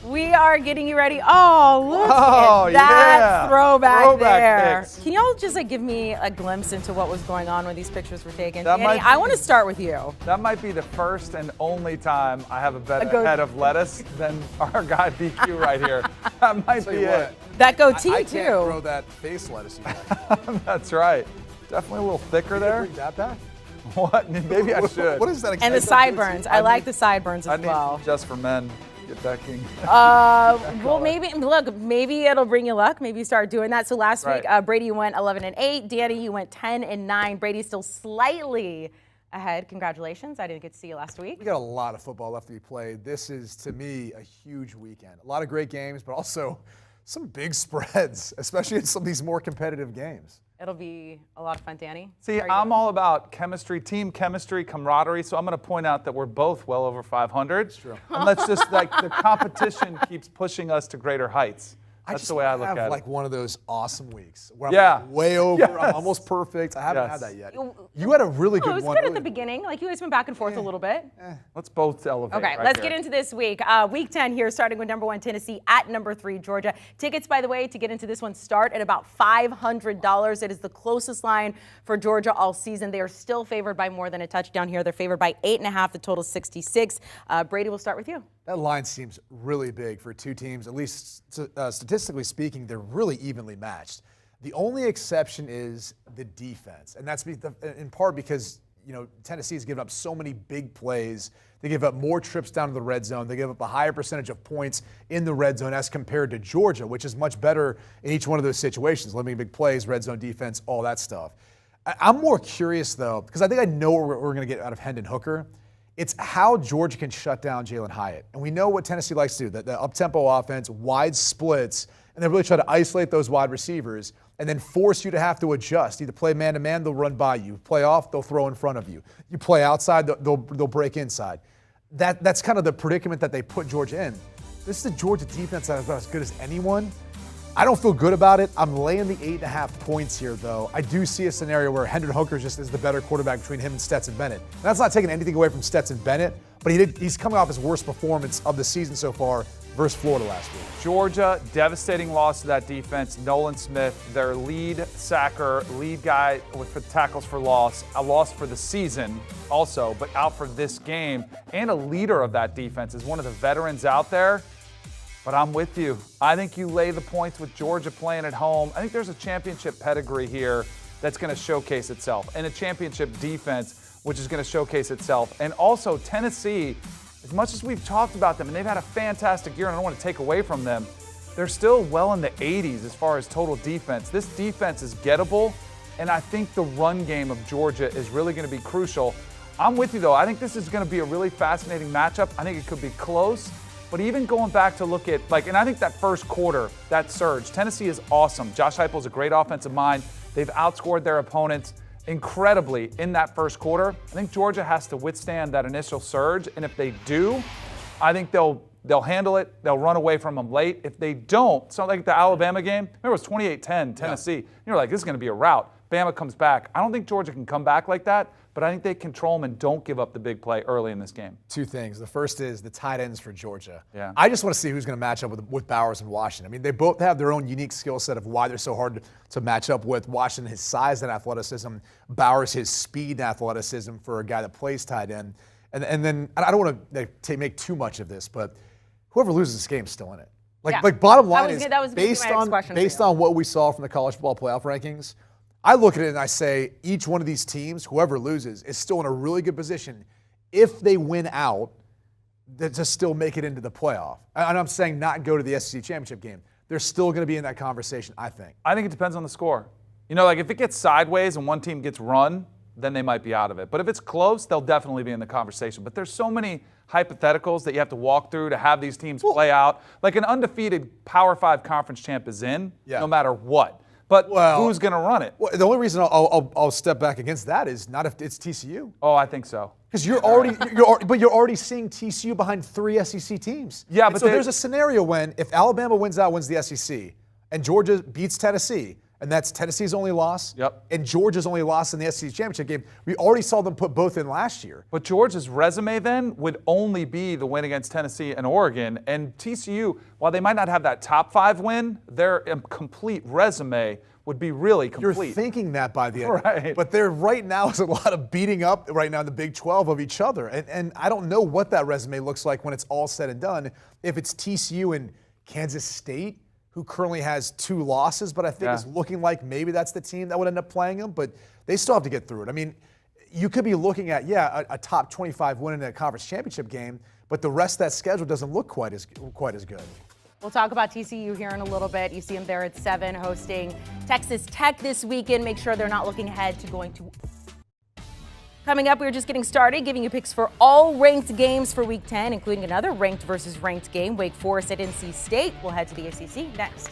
We are getting you ready. Oh, look at that throwback there. Picks. Can y'all just give me a glimpse into what was going on when these pictures were taken? Danny, I want to start with you. That might be the first and only time I have a better head of lettuce than our guy BQ right here. That might be it. That goatee, I too. can't grow that face lettuce you got. That's right. Definitely a little thicker there. Bring that back? What? Maybe I should. What is that? And the sideburns. I like the sideburns as well. Just for men. Get that king. Well, maybe it'll bring you luck. Maybe you start doing that. So last week, Brady, you went 11-8. Danny, you went 10-9. Brady's still slightly ahead. Congratulations. I didn't get to see you last week. We got a lot of football left to be played. This is, to me, a huge weekend. A lot of great games, but also some big spreads, especially in some of these more competitive games. It'll be a lot of fun, Danny. See, I'm all about chemistry, team chemistry, camaraderie, so I'm going to point out that we're both well over 500. That's true. And let's just, the competition keeps pushing us to greater heights. That's the way I look at it. Like one of those awesome weeks where I'm way over, I'm almost perfect. I haven't had that yet. You had a really good one. It was good at the beginning. Like you guys went back and forth a little bit. Let's both elevate. Okay, let's get into this week. Week 10 here, starting with number 1 Tennessee at number 3 Georgia. Tickets, by the way, to get into this one start at about $500. It is the closest line for Georgia all season. They are still favored by more than a touchdown here. They're favored by 8.5. The total 66. Brady, we'll start with you. That line seems really big for two teams. At least statistically speaking, they're really evenly matched. The only exception is the defense, and that's in part because Tennessee's given up so many big plays. They give up more trips down to the red zone. They give up a higher percentage of points in the red zone as compared to Georgia, which is much better in each one of those situations, limiting big plays, red zone defense, all that stuff. I'm more curious, though, because I think I know what we're going to get out of Hendon Hooker. It's how Georgia can shut down Jalen Hyatt. And we know what Tennessee likes to do, the up-tempo offense, wide splits, and they really try to isolate those wide receivers and then force you to have to adjust. Either play man-to-man, they'll run by you. Play off, they'll throw in front of you. You play outside, they'll break inside. That's kind of the predicament that they put Georgia in. This is a Georgia defense that's about as good as anyone. I don't feel good about it. I'm laying the 8.5 points here, though. I do see a scenario where Hendon Hooker just is the better quarterback between him and Stetson Bennett. And that's not taking anything away from Stetson Bennett, but he's coming off his worst performance of the season so far versus Florida last week. Georgia, devastating loss to that defense. Nolan Smith, their lead sacker, lead guy with tackles for loss, a loss for the season also, but out for this game, and a leader of that defense is one of the veterans out there. But I'm with you. I think you lay the points with Georgia playing at home. I think there's a championship pedigree here that's going to showcase itself, and a championship defense which is going to showcase itself. And also Tennessee, as much as we've talked about them, and they've had a fantastic year, and I don't want to take away from them, they're still well in the 80s as far as total defense. This defense is gettable, and I think the run game of Georgia is really going to be crucial. I'm with you, though. I think this is going to be a really fascinating matchup. I think it could be close. But even going back to look at, and I think that first quarter, that surge, Tennessee is awesome. Josh Heupel's a great offensive mind. They've outscored their opponents incredibly in that first quarter. I think Georgia has to withstand that initial surge, and if they do, I think they'll handle it. They'll run away from them late. If they don't, it's not like the Alabama game. Remember, it was 28-10, Tennessee. Yeah. You're like, this is going to be a rout. Bama comes back. I don't think Georgia can come back like that, but I think they control them and don't give up the big play early in this game. Two things. The first is the tight ends for Georgia. Yeah. I just want to see who's going to match up with Bowers and Washington. I mean, they both have their own unique skill set of why they're so hard to match up with. Washington, his size and athleticism. Bowers, his speed and athleticism for a guy that plays tight end. And then, I don't want to make too much of this, but whoever loses this game is still in it. Like bottom line is, based on what we saw from the college football playoff rankings, I look at it and I say each one of these teams, whoever loses, is still in a really good position if they win out to still make it into the playoff. And I'm saying not go to the SEC championship game. They're still going to be in that conversation, I think. I think it depends on the score. If it gets sideways and one team gets run, then they might be out of it. But if it's close, they'll definitely be in the conversation. But there's so many hypotheticals that you have to walk through to have these teams play out. Like an undefeated Power 5 conference champ is in, no matter what. But who's going to run it? Well, the only reason I'll step back against that is not if it's TCU. Oh, I think so. Because you're already seeing TCU behind 3 SEC teams. Yeah, but so there's a scenario when if Alabama wins the SEC and Georgia beats Tennessee, and that's Tennessee's only loss. Yep. And Georgia's only loss in the SEC championship game. We already saw them put both in last year. But Georgia's resume then would only be the win against Tennessee and Oregon. And TCU, while they might not have that top 5 win, their complete resume would be really complete. You're thinking that by the end. Right. But there right now is a lot of beating up right now in the Big 12 of each other. And I don't know what that resume looks like when it's all said and done. If it's TCU and Kansas State, who currently has 2 losses, but I think it's looking like maybe that's the team that would end up playing them. But they still have to get through it. I mean, you could be looking at, a top 25 win in a conference championship game, but the rest of that schedule doesn't look quite as good. We'll talk about TCU here in a little bit. You see them there at 7 hosting Texas Tech this weekend. Make sure they're not looking ahead to going to. Coming up, we're just getting started, giving you picks for all ranked games for Week 10, including another ranked versus ranked game, Wake Forest at NC State. We'll head to the ACC next.